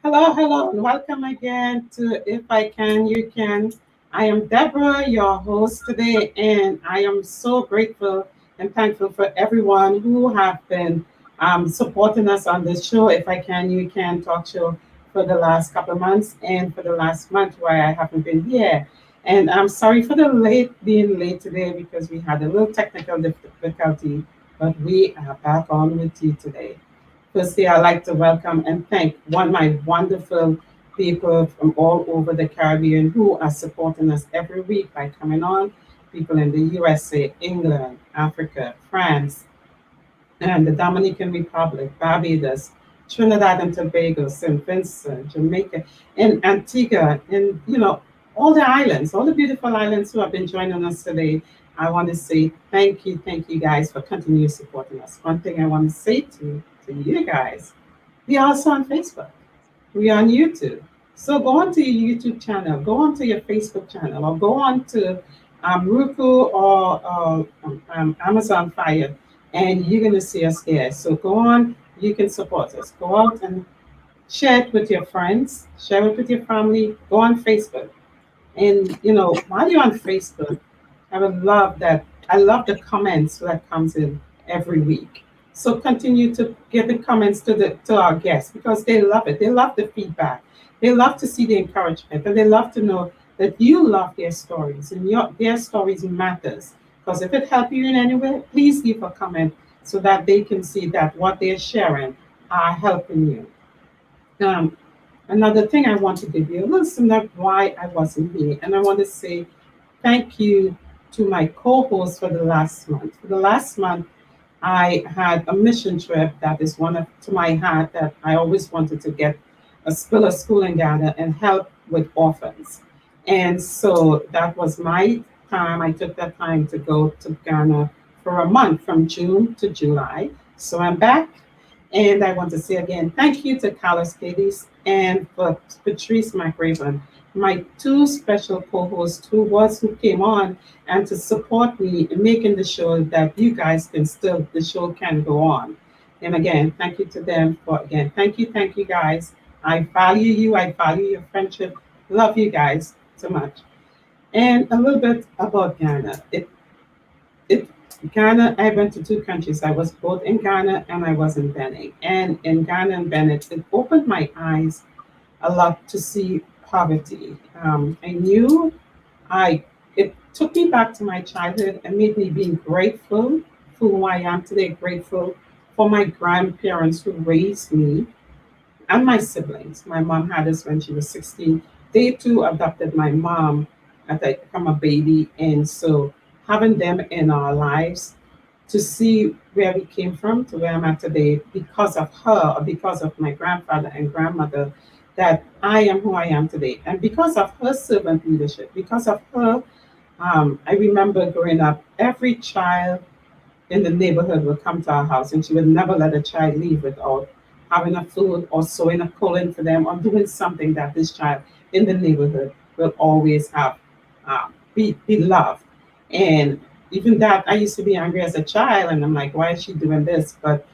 Hello, hello, and welcome again to If I Can, You Can. I am Deborah, your host today, and I am so grateful and thankful for everyone who have been supporting us on this show, If I Can, You Can talk show for the last couple of months and for the last month where I haven't been here. And I'm sorry for the being late today because we had a little technical difficulty, but we are back on with you today. Firstly, I'd like to welcome and thank my wonderful people from all over the Caribbean who are supporting us every week by coming on. People in the USA, England, Africa, France, and the Dominican Republic, Barbados, Trinidad and Tobago, St. Vincent, Jamaica, and Antigua, and all the islands, all the beautiful islands who have been joining us today. I want to say thank you guys for continuing supporting us. One thing I want to say to you guys, we are also on Facebook. We are on YouTube. So go on to your YouTube channel, go on to your Facebook channel, or go on to Roku or Amazon Fire, and you're going to see us there. So go on, you can support us. Go out and share it with your friends, share it with your family. Go on Facebook. And while you're on Facebook, I would love that. I love the comments that comes in every week. So continue to give the comments to our guests because they love it. They love the feedback. They love to see the encouragement, and they love to know that you love their stories and their stories matters. Because if it helps you in any way, please leave a comment so that they can see that what they're sharing are helping you. Um, Another thing I want to give you a little of why I wasn't here, and I want to say thank you to my co-host for the last month. For the last month, I had a mission trip that is one of to my heart that I always wanted to get a school in Ghana and help with orphans. And so that was my time. I took that time to go to Ghana for a month from June to July. So I'm back. And I want to say again, thank you to Carlos Cadiz and for Patrice McRaven, my two special co-hosts who came on and to support me in making the show that you guys the show can go on. And again, thank you to them for again, thank you guys. I value you, I value your friendship, love you guys so much. And a little bit about Ghana. It Ghana, I went to two countries. I was both in Ghana and I was in Benin. And in Ghana and Benin, it opened my eyes a lot to see poverty. I knew I it took me back to my childhood and made me being grateful for who I am today, grateful for my grandparents who raised me and my siblings. My mom had us when she was 16. They too adopted my mom from a baby. And so having them in our lives to see where we came from to where I'm at today because of her or because of my grandfather and grandmother, that I am who I am today. And because of her servant leadership, because of her, I remember growing up, every child in the neighborhood would come to our house and she would never let a child leave without having a food or sewing a collar for them or doing something that this child in the neighborhood will always have be loved. And even that, I used to be angry as a child, and I'm like, why is she doing this? But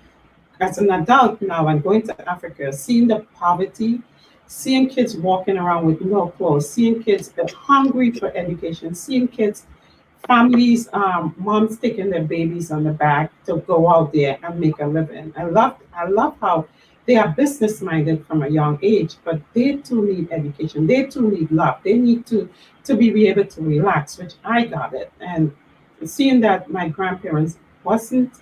as an adult now, and going to Africa, seeing the poverty, seeing kids walking around with no clothes, seeing kids that are hungry for education, seeing kids, families, moms taking their babies on the back to go out there and make a living. I love how they are business minded from a young age, but they too need education. They too need love. They need to be able to relax, which I got it. And seeing that my grandparents wasn't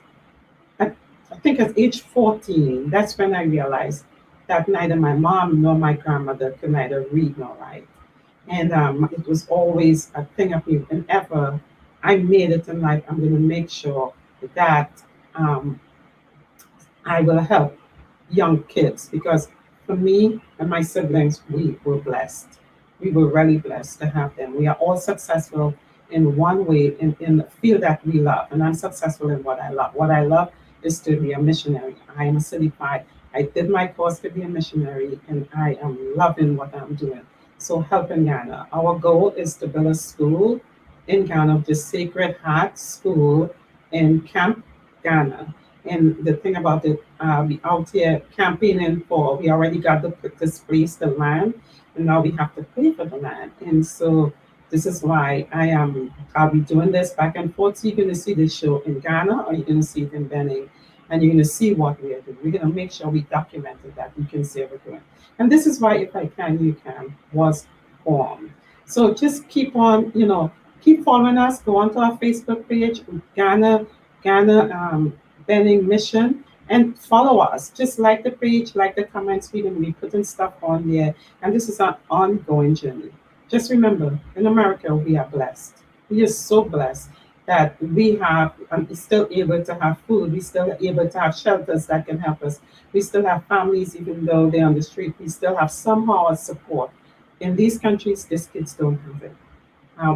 at, I think at age 14, that's when I realized that neither my mom nor my grandmother could neither read nor write. And it was always a thing of me. Whenever I made it in life, I'm going to make sure that um, I will help young kids because for me and my siblings, we were blessed. We were really blessed to have them. We are all successful in one way in the field that we love. And I'm successful in what I love. What I love is to be a missionary. I am certified. I did my course to be a missionary and I am loving what I'm doing. So helping Ghana. Our goal is to build a school in Ghana, the Sacred Heart School in Camp Ghana. And the thing about it, we out here campaigning for, we already got this place, the land, and now we have to pay for the land. And so this is why I'll be doing this back and forth. So you're going to see this show in Ghana or you're going to see it in Benin, and you're going to see what we are doing. We're going to make sure we document it that you can see what we're doing. And this is why If I Can, You Can was formed. So just keep on, keep following us. Go onto our Facebook page, Ghana Benin Mission, and follow us. Just like the page, like the comments. We're going to be putting stuff on there. And this is an ongoing journey. Just remember, in America, we are blessed. We are so blessed that we have, still able to have food. We still able to have shelters that can help us. We still have families, even though they're on the street. We still have somehow a support. In these countries, these kids don't have it.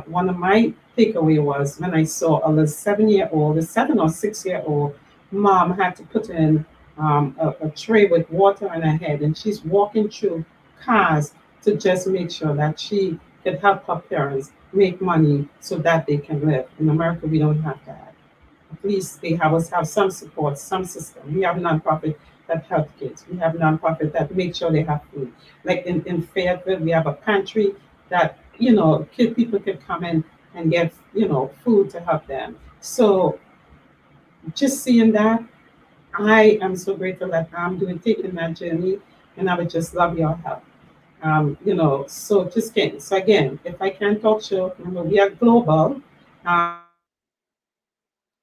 One of my takeaway was when I saw a little 7-year-old, a 7 or 6-year-old mom had to put in a tray with water on her head, and she's walking through cars to just make sure that she could help her parents make money so that they can live. In America, we don't have that. At least they have us have some support, some system. We have nonprofit that help kids. We have nonprofit that make sure they have food. Like in Fayetteville, we have a pantry that people can come in and get food to help them. So just seeing that, I am so grateful that I'm doing taking that journey, and I would just love your help. So just again, If I Can Talk Show, remember we are global.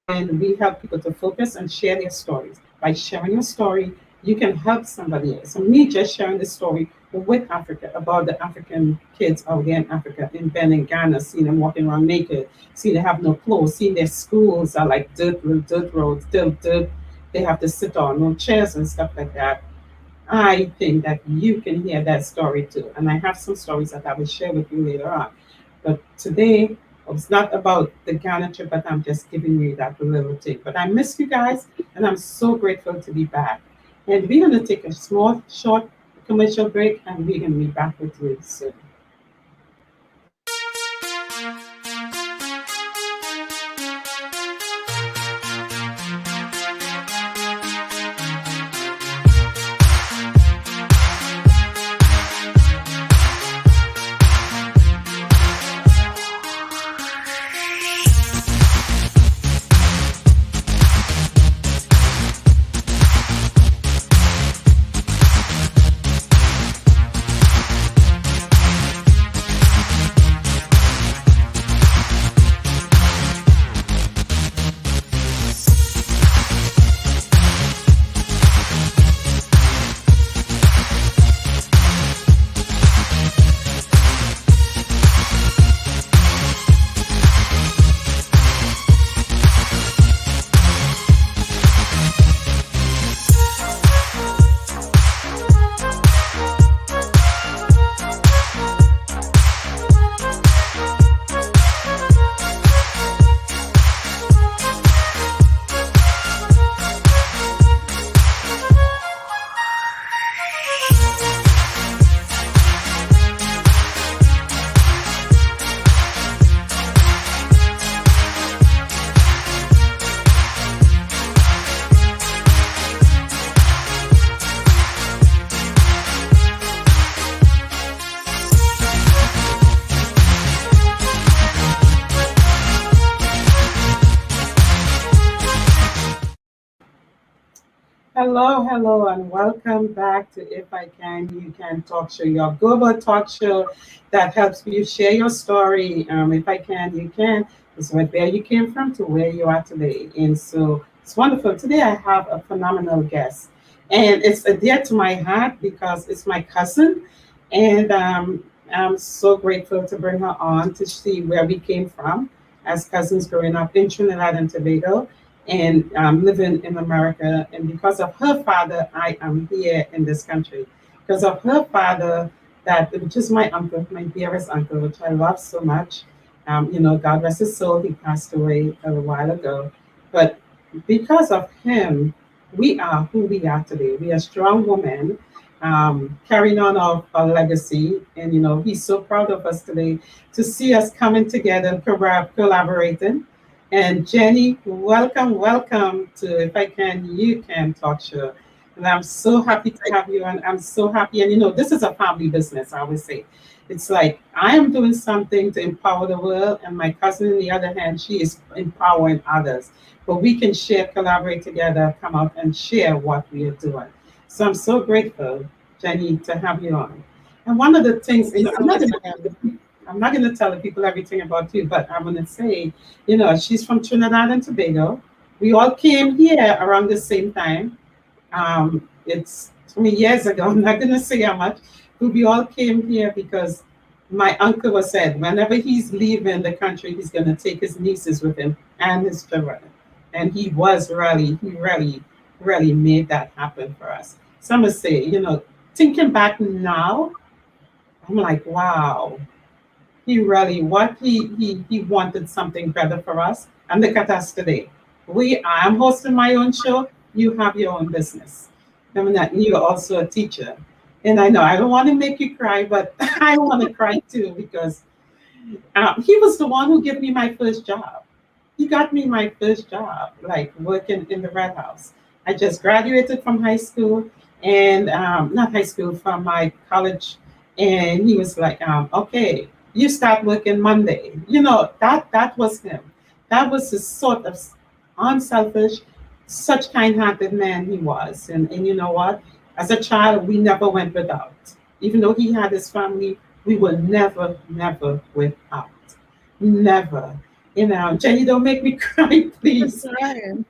And we help people to focus and share their stories. By sharing your story, you can help somebody else. So me just sharing the story with Africa about the African kids out there in Africa, in Benin, Ghana, seeing them walking around naked, seeing they have no clothes, seeing their schools are like dirt roads, dirt. They have to sit on no chairs and stuff like that. I think that you can hear that story too. And I have some stories that I will share with you later on. But today, it's not about the Ghana trip, but I'm just giving you that little thing. But I miss you guys, and I'm so grateful to be back. And we're going to take a small, short commercial break, and we're going to be back with you soon. Hello, and welcome back to If I Can, You Can Talk Show, your global talk show that helps you share your story. If I Can, You Can, is where you came from to where you are today. And so it's wonderful. Today I have a phenomenal guest, and it's a dear to my heart because it's my cousin, and I'm so grateful to bring her on to see where we came from as cousins growing up in Trinidad and Tobago and living in America. And because of her father, I am here in this country. Because of her father, which is my uncle, my dearest uncle, which I love so much. God rest his soul, he passed away a while ago. But because of him, we are who we are today. We are strong women, carrying on our legacy. And, he's so proud of us today to see us coming together, collaborating, And Jenny, welcome, welcome to If I Can, You Can Talk Show. And I'm so happy to have you. And I'm so happy. And this is a family business, I always say. It's like I am doing something to empower the world, and my cousin, on the other hand, she is empowering others. But we can share, collaborate together, come out and share what we are doing. So I'm so grateful, Jenny, to have you on. And one of the things, Thank you so much for having me. I'm not going to tell the people everything about you, but I'm going to say, she's from Trinidad and Tobago. We all came here around the same time. It's 20 years ago. I'm not going to say how much, but we all came here because my uncle was said whenever he's leaving the country, he's going to take his nieces with him and his children. And he really made that happen for us. So I'm going to say, thinking back now, I'm like, wow, he really what he wanted something better for us. And look at us today. I'm hosting my own show. You have your own business. I mean that you're also a teacher. And I know I don't want to make you cry, but I want to cry too because he was the one who gave me my first job. He got me my first job, like working in the Red House. I just graduated from high school and not high school, from my college. And he was like, okay, you start working Monday. That was him. That was the sort of unselfish, such kind-hearted man he was. And you know what? As a child, we never went without. Even though he had his family, we were never without. Never. Jenny, don't make me cry, please. Ryan.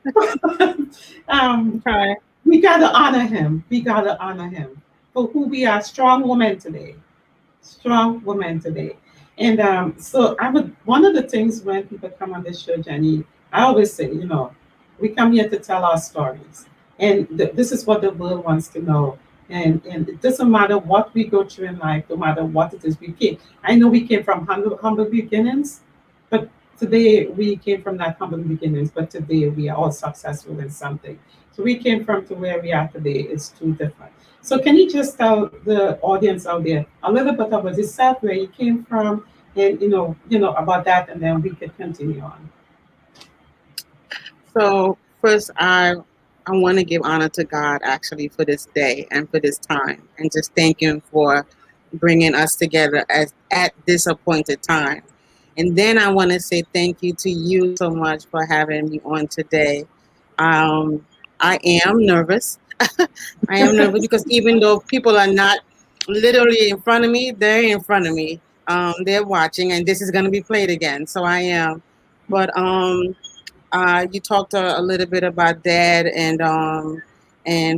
um, Hi. we gotta honor him. We gotta honor him for who we are. Strong women today. Strong women today. And so one of the things when people come on this show, Jenny, I always say, we come here to tell our stories. And this is what the world wants to know. And it doesn't matter what we go through in life, no matter what it is we came. I know we came from humble beginnings, but today we came from that humble beginnings, but today we are all successful in something. So we came from to where we are today is too different. So can you just tell the audience out there a little bit about yourself, where you came from, and about that, and then we could continue on. So first, I want to give honor to God actually for this day and for this time, and just thank Him for bringing us together at this appointed time. And then I want to say thank you to you so much for having me on today. Um, I am nervous. I am nervous because even though people are not literally in front of me, they're in front of me. They're watching, and this is going to be played again. So I am. But you talked a little bit about dad and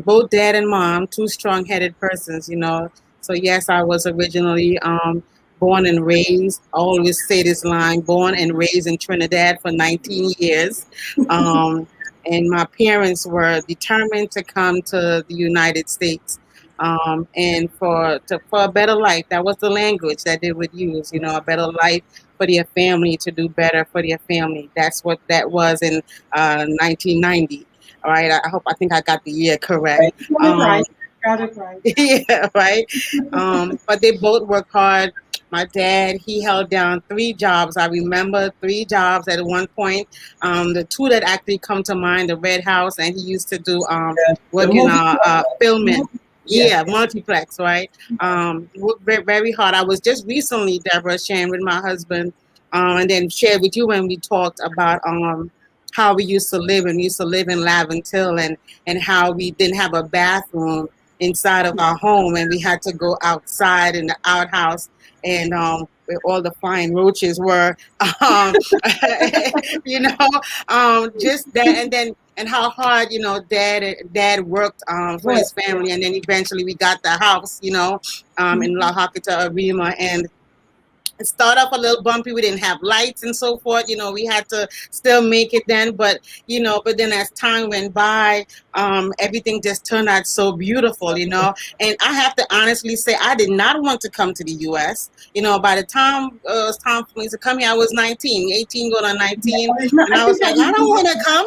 both dad and mom, two strong-headed persons. So yes, I was originally born and raised. I always say this line: born and raised in Trinidad for 19 years. Um, and my parents were determined to come to the United States, and for a better life. That was the language that they would use. A better life for their family, to do better for their family. That's what that was in 1990. All right, I think I got the year correct. Right. Got it right. Yeah, right. But they both worked hard. My dad, he held down 3 jobs. I remember 3 jobs at one point. The two that actually come to mind: the Red House, and he used to do work in filming. Yeah, multiplex, right? Worked very hard. I was just recently, Deborah, sharing with my husband, and then shared with you when we talked about how we used to live, and we used to live in Laventille, and how we didn't have a bathroom inside of our home, and we had to go outside in the outhouse, and where all the flying roaches were, um, just that, and how hard dad worked for his family, and then eventually we got the house, in La Hakata Arima, and it started off a little bumpy. We didn't have lights and so forth. We had to still make it then. But then as time went by, everything just turned out so beautiful. And I have to honestly say, I did not want to come to the U.S. By the time it was time for me to come here, I was 19, 18 going on 19. And I was like, I don't want to come.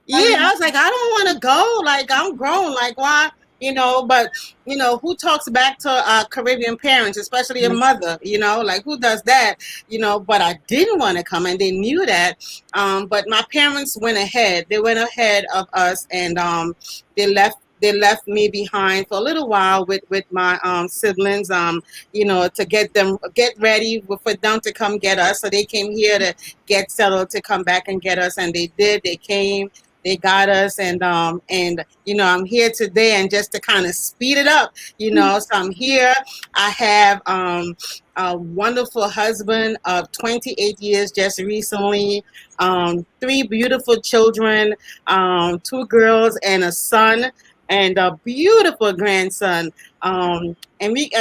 Yeah, I was like, I don't want to go. Like, I'm grown. Like, why? But who talks back to Caribbean parents, especially a mother, like who does that, but I didn't want to come, and they knew that. But my parents went ahead. They went ahead of us, and they left me behind for a little while with my siblings, to get ready for them to come get us. So they came here to get settled, to come back and get us, and they did. They came, they got us, and I'm here today, and just to kind of speed it up, so I'm here. I have a wonderful husband of 28 years just recently, three beautiful children, two girls and a son, and a beautiful grandson. I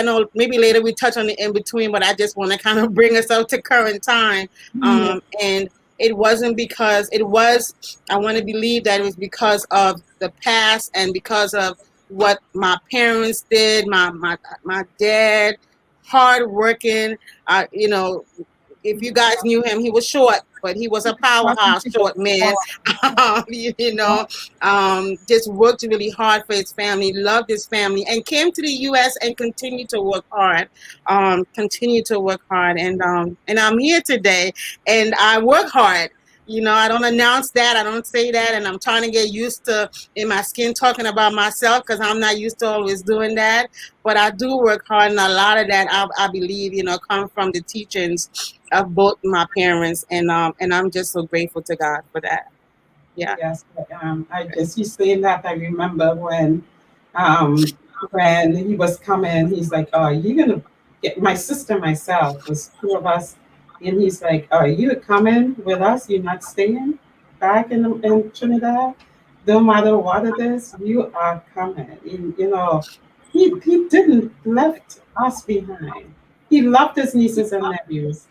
know maybe later we touch on the in between, but I just want to kind of bring us up to current time. And it wasn't because it was, I want to believe that it was because of the past and because of what my parents did. My dad, hardworking, if you guys knew him, he was short, but he was a powerhouse short man. Just worked really hard for his family, loved his family, and came to the U.S. and continued to work hard. And I'm here today, and I work hard. I don't announce that, I don't say that, and I'm trying to get used to in my skin talking about myself, because I'm not used to always doing that. But I do work hard, and a lot of that I believe, come from the teachings of both my parents, and I'm just so grateful to God for that. Yeah. Yes, I just you saying that I remember when he was coming, he's like, "Oh, you're gonna get my sister, myself, was two of us," and he's like, "Oh, you coming with us? You're not staying back in Trinidad. No matter what it is, you are coming." And, he didn't left us behind. He loved his nieces and nephews.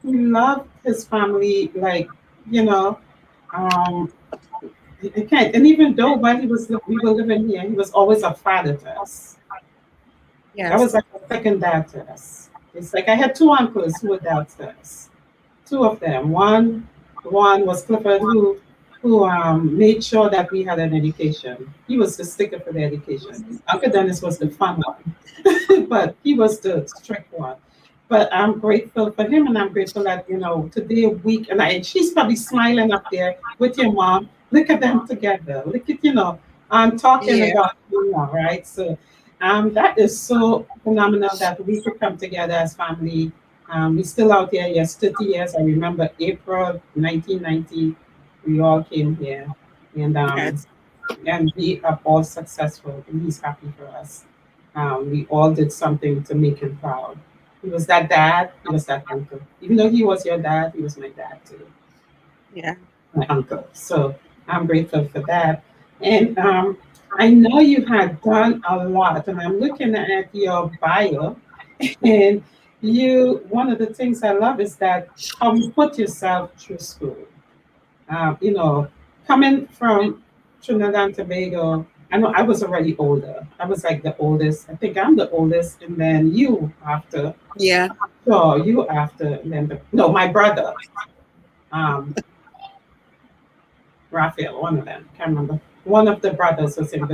He loved his family, like you know. Um, I can't. And even though while we were living here, he was always a father to us. That Yes. was like a second dad to us. It's like I had two uncles who were dads to us. Two of them. One was Clifford, who made sure that we had an education. He was the sticker for the education. Uncle Dennis was the fun one, but he was the strict one. But I'm grateful for him, and I'm grateful that today week, and she's probably smiling up there with your mom. Look at them together. Look at I'm talking Yeah. about right? So, that is so phenomenal that we could come together as family. We still out here. Yes, 30 years. I remember April 1990. We all came here, and Yes. we are all successful, and he's happy for us. We all did something to make him proud. He was that dad. He was that uncle. Even though he was your dad, he was my dad too, Yeah. my uncle. So I'm grateful for that. And I know you had done a lot, and I'm looking at your bio, and one of the things I love is that how you put yourself through school. Um, you know, Coming from Trinidad and Tobago, I know I was already older. I was like the oldest. I think I'm the oldest, and then you after. Yeah. So you after, and then no, my brother, um, Raphael, one of them. Can't remember. One of the brothers was in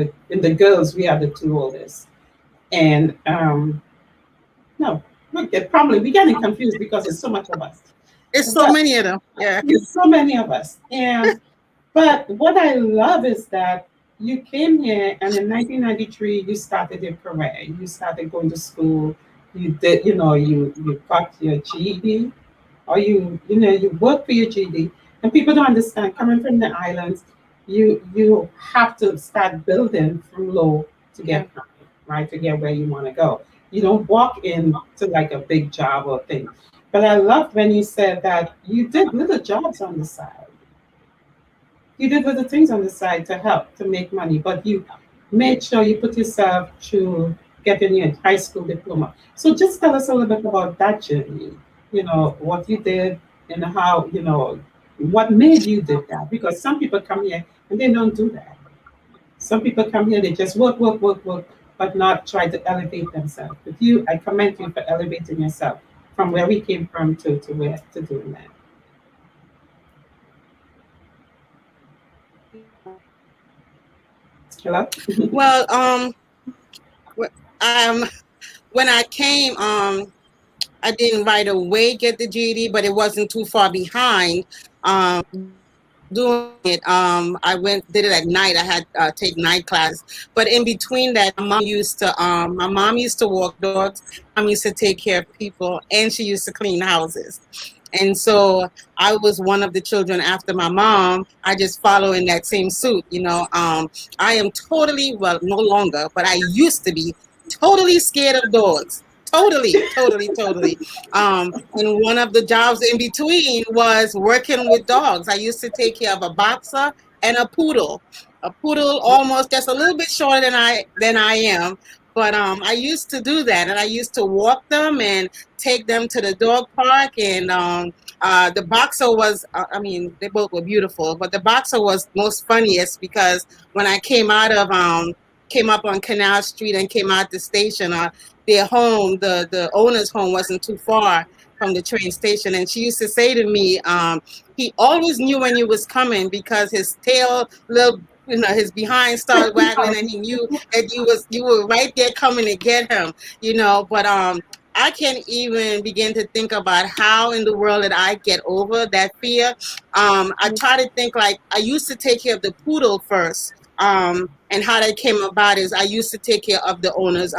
the girls. We are the two oldest, and no, we getting confused because there's so much of us. It's so But many of them. Yeah. there's so many of us, and but what I love is that you came here, and in 1993 you started your career. You started going to school. You did, you got your GED, or you work for your GED. And people don't understand. Coming from the islands, you have to start building from low to Yeah. get high, right? To get where you want to go. You don't walk into like a big job or thing. But I loved when you said that you did little jobs on the side. You did other things on the side to help to make money, but you made sure you put yourself through getting your high school diploma. So just tell us a little bit about that journey. What you did and how what made you did that. Because some people come here and they don't do that. Some people come here, they just work, work, work, work, but not try to elevate themselves. But I commend you for elevating yourself from where we came from to where to doing that. Hello. Well, um, when I came, I didn't right away get the GED, but it wasn't too far behind. Doing it, I went did it at night. I had take night classes, but in between that, my mom used to walk dogs. My mom used to take care of people, and she used to clean houses. And so I was one of the children after my mom. I just follow in that same suit, you know. I am totally, well, no longer, but I used to be totally scared of dogs. Totally, totally, totally. And one of the jobs in between was working with dogs. I used to take care of a boxer and a poodle. A poodle almost just a little bit shorter than I am. But I used to do that, and I used to walk them and take them to the dog park. And the boxer was, I mean, they both were beautiful, but the boxer was most funniest because when I came up on Canal Street and came out the station, their home, the owner's home wasn't too far from the train station. And she used to say to me, he always knew when you was coming because his tail, little, his behind started waggling, and he knew that you were right there coming to get him, But I can't even begin to think about how in the world did I get over that fear. I try to think like I used to take care of the poodle first. And how that came about is I used to take care of the owner's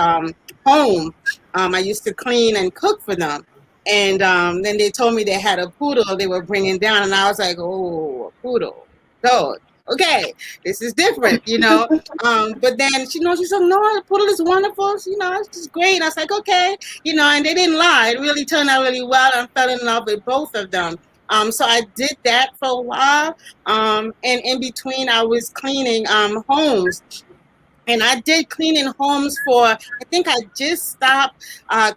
home. I used to clean and cook for them. And then they told me they had a poodle they were bringing down, and I was like, oh, a poodle, dog. Okay, this is different. But then she said, no, the poodle is wonderful. It's just great. I was like, okay, and they didn't lie. It really turned out really well. I fell in love with both of them. So I did that for a while. And in between, I was cleaning homes. And I did cleaning homes I think I just stopped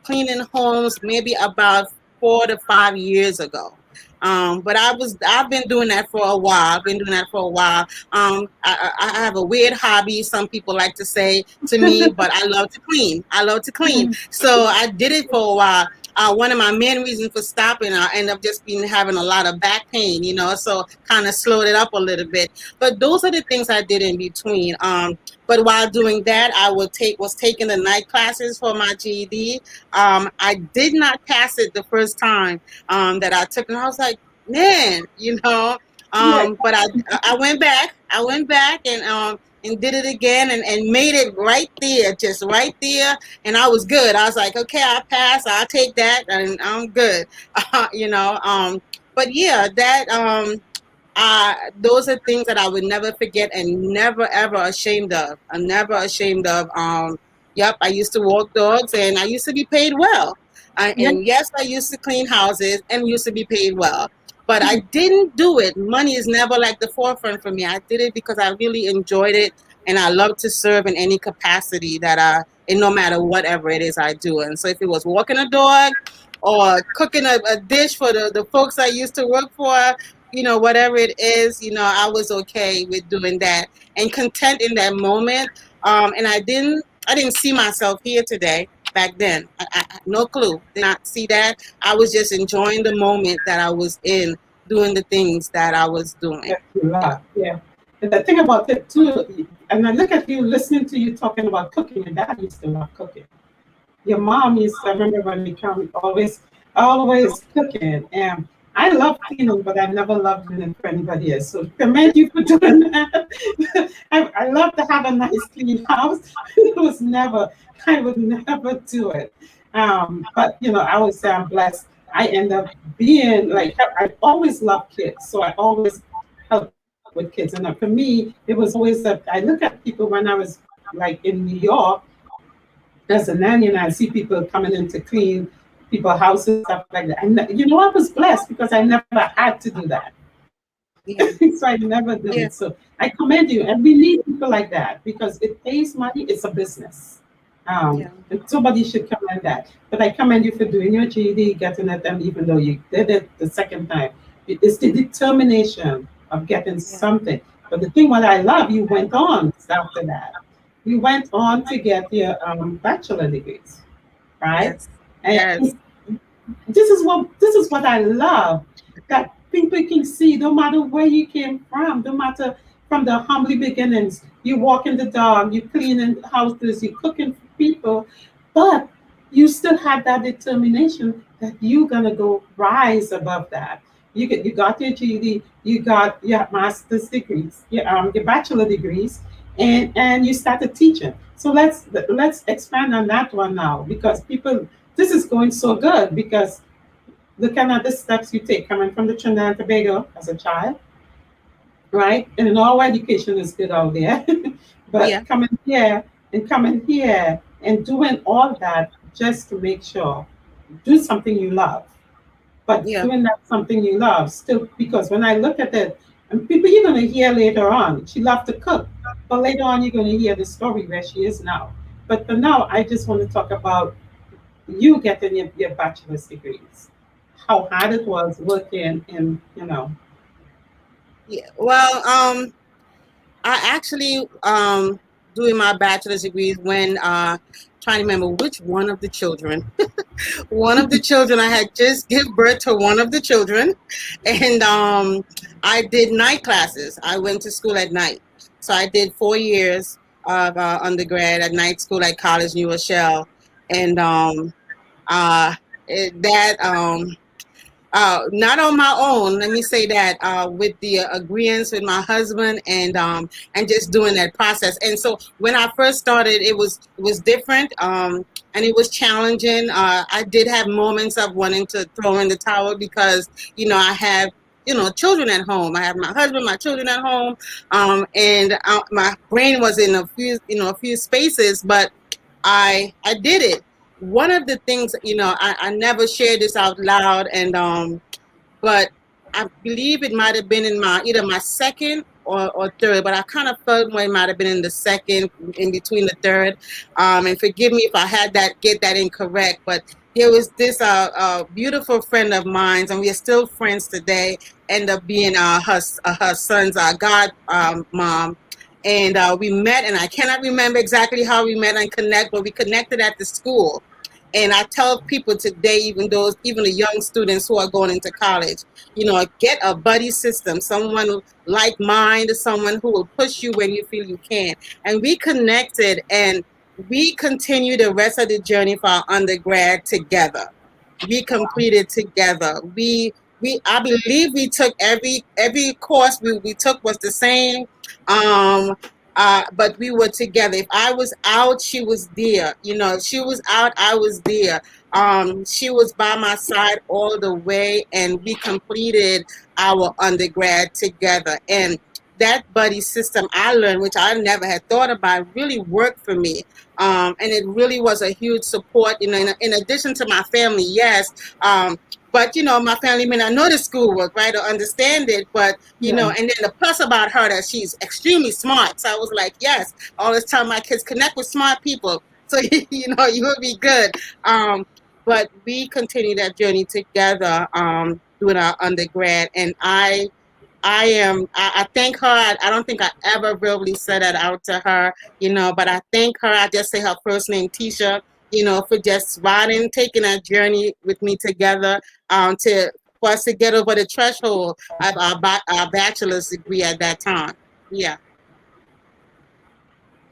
cleaning homes maybe about 4 to 5 years ago. But I've been doing that for a while. I have a weird hobby, some people like to say to me, but I love to clean. So I did it for a while. One of my main reasons for stopping, I ended up just having a lot of back pain, so kind of slowed it up a little bit. But those are the things I did in between. But while doing that, I was taking the night classes for my GED. I did not pass it the first time that I took it. And I was like, man, But I went back. And did it again and made it right there, just right there. And I was good. I was like, okay, I passed. I'll take that, and I'm good. But yeah, those are things that I would never forget and never ever ashamed of. I'm never ashamed of. Yep, I used to walk dogs and I used to be paid well. And yes, I used to clean houses and used to be paid well. But I didn't do it. Money is never like the forefront for me. I did it because I really enjoyed it, and I love to serve in any capacity and no matter whatever it is I do. And so if it was walking a dog or cooking a dish for the folks I used to work for, whatever it is, I was okay with doing that and content in that moment. And I didn't see myself here today. Back then, no clue, did not see that. I was just enjoying the moment that I was in, doing the things that I was doing. Yeah. And the thing about it too, and I look at you, listening to you talking about cooking. Your dad used to love cooking. Your mom used to, I remember when we come, always cooking. And I love cleaning, but I never loved doing it for anybody else. So commend you for doing that. I love to have a nice clean house. I would never do it. But I always say I'm blessed. I end up being like, I always loved kids. So I always help with kids. And for me, it was always that I look at people when I was like in New York as a nanny, and I see people coming in to clean people's houses, stuff like that. And I was blessed because I never had to do that. Yeah. So I never did it. So I commend you. And we need people like that because it pays money. It's a business. And somebody should commend that. But I commend you for doing your GED, getting it, and even though you did it the second time, it's the determination of getting something. But the thing what I love, you went on after that. You went on to get your bachelor degrees, right? Yes. And this is what I love. That people can see, no matter where you came from, no matter from the humble beginnings, you walking the dog, you cleaning houses, you cooking for people, but you still have that determination that you're gonna go rise above that. You got your GED, you got your master's degrees, your bachelor degrees, and you started teaching. So let's expand on that one now, because people, this is going so good, because look at the steps you take coming from the Trinidad and Tobago as a child, right? And all education is good out there, Yeah, but coming here and doing all that just to make sure, do something you love, but yeah, doing that something you love still, because when I look at it, and people you're going to hear later on, she loved to cook, but later on you're going to hear the story where she is now. But for now, I just want to talk about you getting your bachelor's degrees, how hard it was working in, yeah. Well, I actually doing my bachelor's degrees when trying to remember which one of the children. One of the children, I had just give birth to one of the children, and I did night classes. I went to school at night, so I did 4 years of undergrad at night school at College New Rochelle, and uh, that not on my own. Let me say that with the agreements with my husband, and just doing that process. And so when I first started, it was different, and it was challenging. I did have moments of wanting to throw in the towel because I have children at home. I have my husband, my children at home, and my brain was in a few spaces, but I did it. One of the things, I never shared this out loud, and but I believe it might have been in either my second or third, but I kind of felt it might have been in the second, in between the third. And forgive me if I had get that incorrect, but there was this beautiful friend of mine, and we are still friends today. End up being her son's god mom. And we met, and I cannot remember exactly how we met and connect, but we connected at the school. And I tell people today, even the young students who are going into college, get a buddy system, someone like mind, someone who will push you when you feel you can. And we connected, and we continued the rest of the journey for our undergrad together. We completed together. I believe we took every course we took was the same. Um, but we were together. If I was out, she was there. If she was out, I was there. She was by my side all the way, and we completed our undergrad together. And that buddy system I learned, which I never had thought about, really worked for me. And it really was a huge support. In addition to my family, yes. But my family may not know the schoolwork, right, or understand it. But yeah. and then the plus about her, that she's extremely smart. So I was like, yes, all this time my kids connect with smart people. So you would be good. But we continue that journey together, doing our undergrad, and I thank her. I don't think I ever verbally said that out to her, but I thank her. I just say her first name, Tisha, for just riding, taking that journey with me together, for us to get over the threshold of our bachelor's degree at that time. Yeah.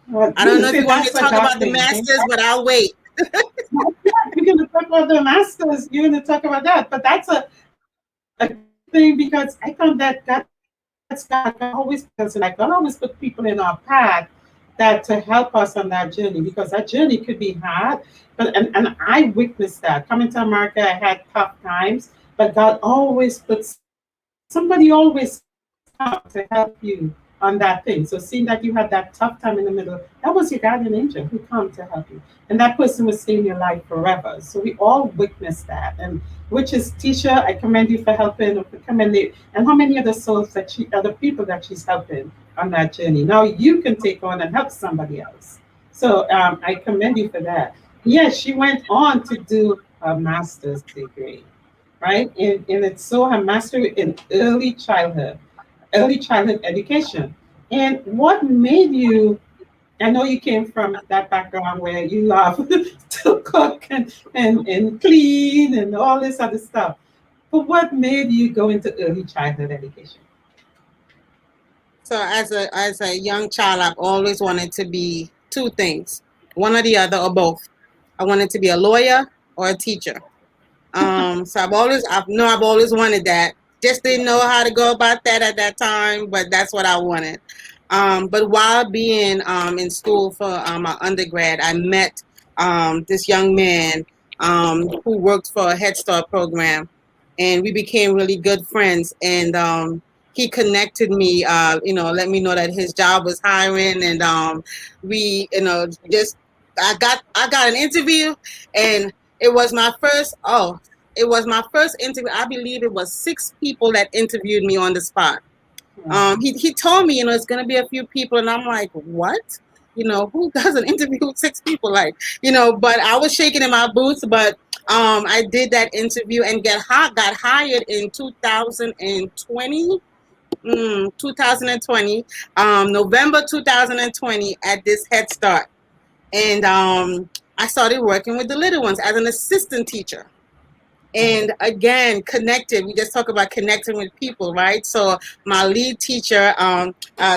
Well, I don't know if see, you want me that's to a talk God about the thing. Okay? masters, but I'll wait. We're going to talk about the masters. You're going to talk about that. But that's a thing, because I found that God always puts us, like God always put people in our path that to help us on that journey, because that journey could be hard. But and I witnessed that. Coming to America, I had tough times, but God always puts somebody always come to help you on that thing. So seeing that you had that tough time in the middle, that was your guardian angel who come to help you. And that person will stay in your life forever. So we all witness that. And which is Tisha, I commend you for helping, for coming late. And how many other souls that other people that she's helping on that journey. Now you can take on and help somebody else. So I commend you for that. Yes, she went on to do a master's degree, right? And it's so her master in early childhood education. And what made you, I know you came from that background where you love to cook and clean and all this other stuff. But what made you go into early childhood education? So as a young child, I've always wanted to be two things. one or the other or both. I wanted to be a lawyer or a teacher. So I've always wanted that. Just didn't know how to go about that at that time, but that's what I wanted. But while being in school for my undergrad, I met this young man who worked for a Head Start program, and we became really good friends. And he connected me, let me know that his job was hiring, and we, just I got an interview, and it was my first. Oh, it was my first interview. I believe it was 6 people that interviewed me on the spot. He told me, it's going to be a few people, and I'm like, what? Who does an interview with 6 people? Like, but I was shaking in my boots. But I did that interview and got hired in 2020. 2020, November 2020 at this Head Start. And I started working with the little ones as an assistant teacher. And again, connected. We just talk about connecting with people, right? So my lead teacher,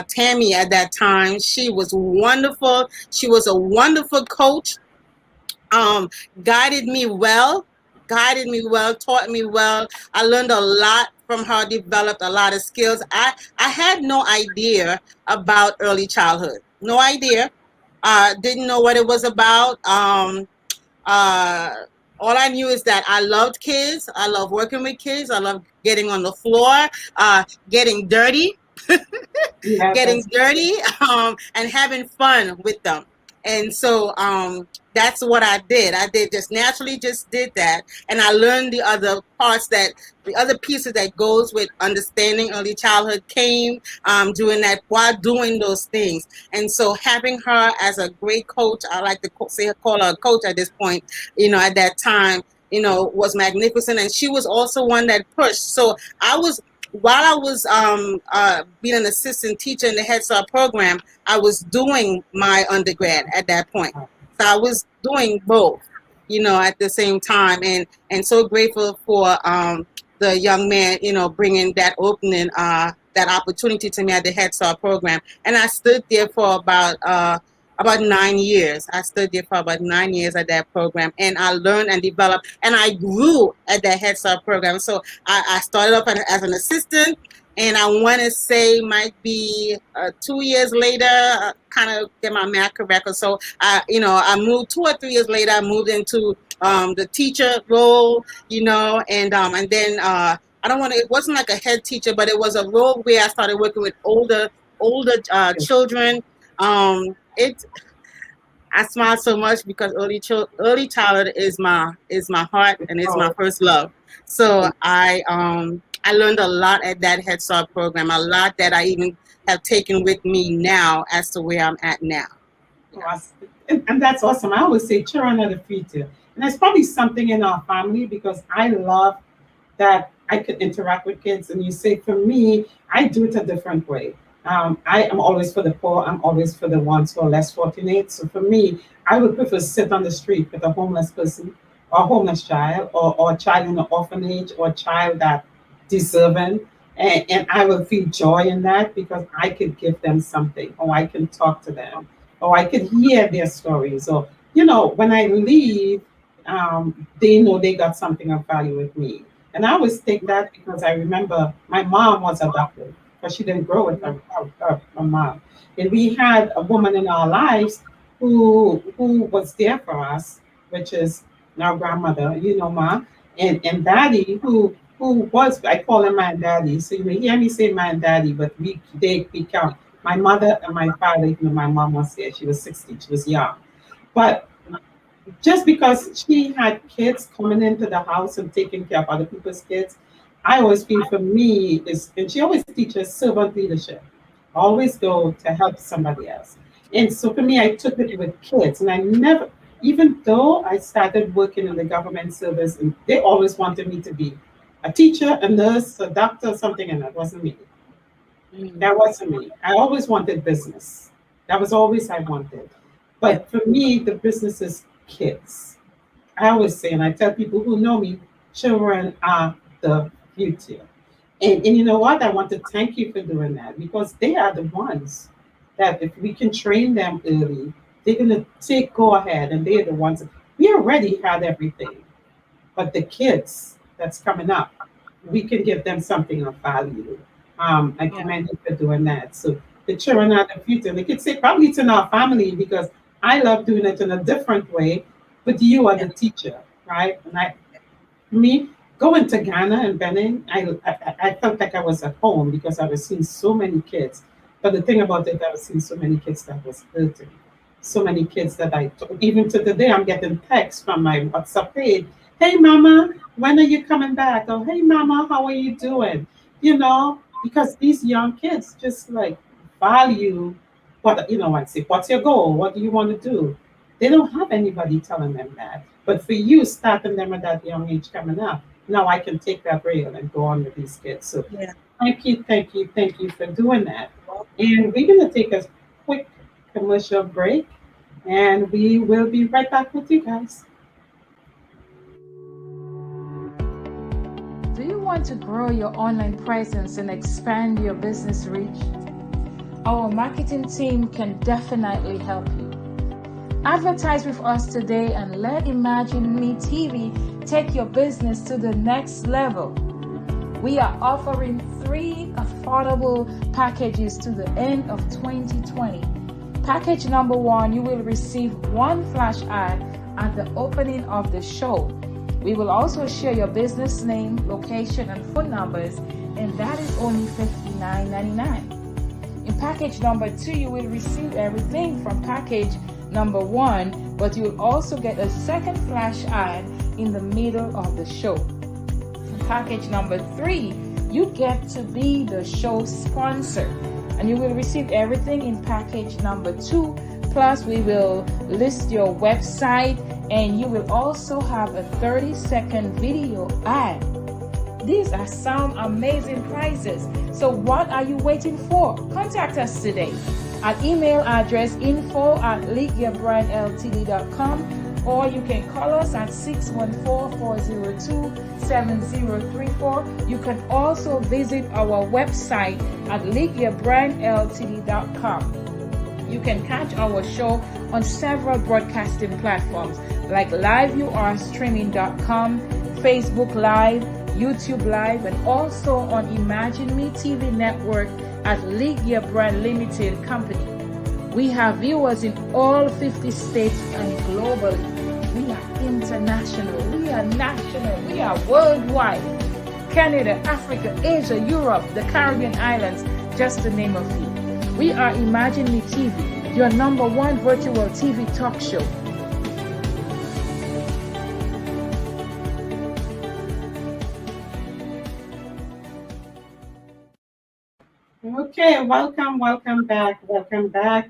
Tammy, at that time, she was wonderful. She was a wonderful coach. Um, guided me well, taught me well. I learned a lot from her, developed a lot of skills. I had no idea about early childhood. No idea. Didn't know what it was about. Uh, all I knew is that I loved kids. I love working with kids. I love getting on the floor, getting dirty, Yeah, getting that's dirty, and having fun with them. And so that's what I did. I did just naturally just did that, and I learned the other pieces that goes with understanding early childhood came doing that while doing those things. And so having her as a great coach, I like to call her a coach at this point. At that time, was magnificent, and she was also one that pushed. So I was while I was being an assistant teacher in the Head Start program, I was doing my undergrad at that point. So I was doing both, at the same time, and so grateful for the young man, bringing that opening, that opportunity to me at the Head Start program, and I stood there for about 9 years. I stood there for about 9 years at that program, and I learned and developed, and I grew at that Head Start program. So I started off as an assistant, and I want to say might be 2 years later, kind of get my math correct or so. I moved 2 or 3 years later. I moved into the teacher role, and then I don't want to. It wasn't like a head teacher, but it was a role where I started working with older children. It I smile so much because early childhood is my heart and is my first love. So I learned a lot at that Head Start program, a lot that I even have taken with me now as to where I'm at now. awesome. And that's awesome. I always say children are the future. And there's probably something in our family because I love that I could interact with kids. And you say, for me, I do it a different way. I am always for the poor. I'm always for the ones who are less fortunate. So for me, I would prefer sit on the street with a homeless person or a homeless child or a child in an orphanage or a child that deserving. And I will feel joy in that because I could give them something or I can talk to them or I could hear their stories. Or, when I leave, they know they got something of value with me. And I always think that because I remember my mom was adopted because she didn't grow with her mom. And we had a woman in our lives who was there for us, which is our grandmother, ma, and daddy who was, I call him my daddy. So you may hear me say my daddy, but we count. My mother and my father, even though my mom was there, she was 60, she was young. But just because she had kids coming into the house and taking care of other people's kids, I always feel for me is, and she always teaches servant leadership. Always go to help somebody else. And so for me, I took it with kids, and I never, even though I started working in the government service, and they always wanted me to be a teacher, a nurse, a doctor, something, and that wasn't me. That wasn't me. I always wanted business. That was always I wanted. But for me, the business is kids. I always say, and I tell people who know me, children are the future. And you know what? I want to thank you for doing that because they are the ones that if we can train them early, They're gonna take go ahead, and they're the ones. We already had everything, but the kids that's coming up, we can give them something of value. I Yeah. commend you for doing that. So the children are the future. They could say probably it's in our family because I love doing it in a different way, but you are Yeah. the teacher, right? And me going to Ghana and Benin, I felt like I was at home because I was seeing so many kids. But the thing about it, I was seeing so many kids that was hurting. So many kids that even to the day, I'm getting texts from my WhatsApp page. Hey, Mama, when are you coming back? Or hey, Mama, how are you doing? Because these young kids just like value I say, what's your goal? What do you want to do? They don't have anybody telling them that. But for you, starting them at that young age coming up, now I can take that rail and go on with these kids. So Yeah. thank you, thank you, thank you for doing that. And we're going to take a quick commercial break and we will be right back with you guys. Do you want to grow your online presence and expand your business reach? Our marketing team can definitely help you. Advertise with us today and let Imagine Me TV take your business to the next level. We are offering 3 affordable packages to the end of 2020. Package number 1, you will receive 1 flash ad at the opening of the show. We will also share your business name, location, and phone numbers, and that is only $59.99. In package number 2, you will receive everything from package number 1, but you will also get a second flash ad in the middle of the show. In package number 3, you get to be the show sponsor, and you will receive everything in package number 2. Plus, we will list your website, and you will also have a 30-second video ad. These are some amazing prices. So what are you waiting for? Contact us today at email address info@leagueyourbrandltd.com, or you can call us at 614-402-7034. You can also visit our website at leagueyourbrandltd.com. You can catch our show on several broadcasting platforms like liveyourstreaming.com, Facebook Live, YouTube Live, and also on Imagine Me TV network at League Your Brand Limited Company. We have viewers in all 50 states and globally. We are international, we are national, we are worldwide. Canada, Africa, Asia, Europe, the Caribbean islands, just to name a few. We are Imagine Me TV, your #1 virtual TV talk show. Okay, welcome back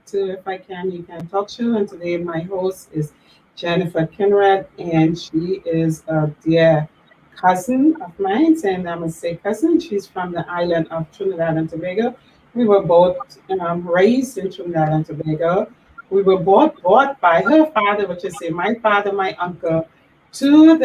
to If I Can, You Can Talk Show. And today my host is Jennifer Kinard, and she is a dear cousin of mine, and I'm gonna say cousin. She's from the island of Trinidad and Tobago. We were both raised in Trinidad and Tobago. We were both brought by her father, which is say my father, my uncle, to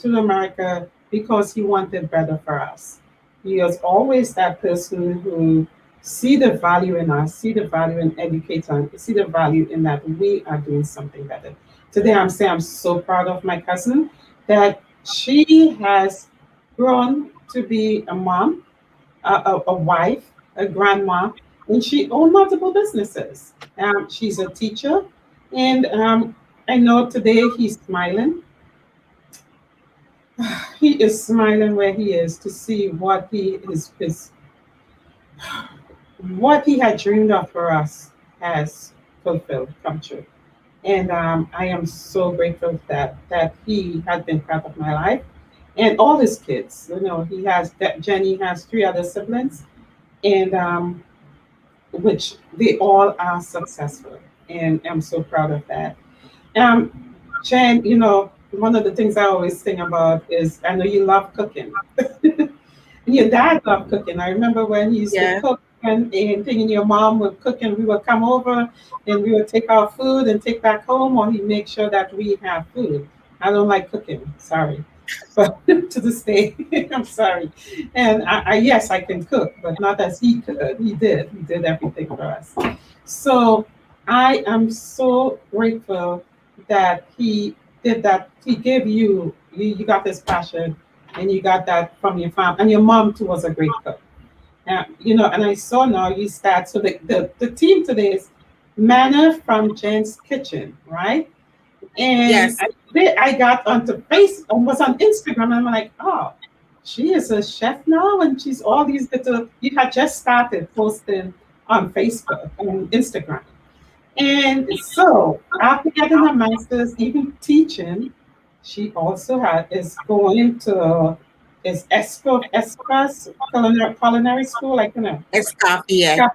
America because he wanted better for us. He was always that person who see the value in us, see the value in educating, see the value in that we are doing something better. Today I'm saying I'm so proud of my cousin that she has grown to be a mom, a wife, a grandma, and she owns multiple businesses. She's a teacher, and I know today he's smiling. He is smiling where he is to see what what he had dreamed of for us has fulfilled, come true. And I am so grateful that he has been part of my life and all his kids. He has that Jenny has 3 other siblings, and which they all are successful, and I'm so proud of that. Jen, one of the things I always think about is I know you love cooking. Your dad loved cooking. I remember when he used to Yeah. cook and thinking your mom would cook and we would come over and we would take our food and take back home, or he make sure that we have food. I don't like cooking, sorry. But to this day, I'm sorry. And yes, I can cook, but not as he could. He did. He did everything for us. So I am so grateful that he did that. He gave you got this passion, and you got that from your family, and your mom too was a great cook. And I saw now you start. So the team today is Manna from Jen's Kitchen, right? And Yes. I got onto was on Instagram, and I'm like, oh, she is a chef now, and she's all these little. You had just started posting on Facebook and Instagram, and so after getting her master's, even teaching, she also is going to is culinary school, like Escoffier.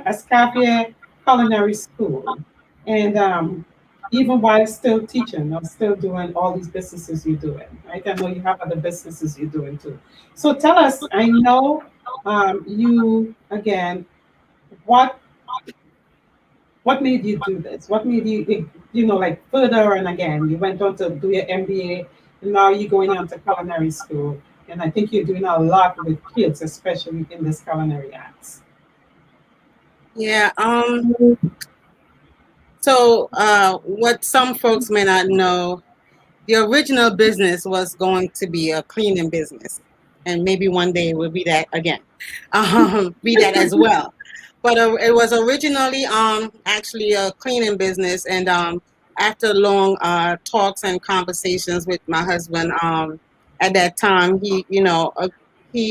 Escoffier Culinary School. And even while still teaching, I'm still doing all these businesses you're doing, right? I know you have other businesses you're doing too. So tell us, I know you, again, what what made you do this? What made you like further and again, you went on to do your MBA, and now you're going on to culinary school. And I think you're doing a lot with kids, especially in this culinary arts. Yeah. So, what some folks may not know, the original business was going to be a cleaning business, and maybe one day it will be that again, be that as well. But it was originally actually a cleaning business, and after long talks and conversations with my husband, at that time he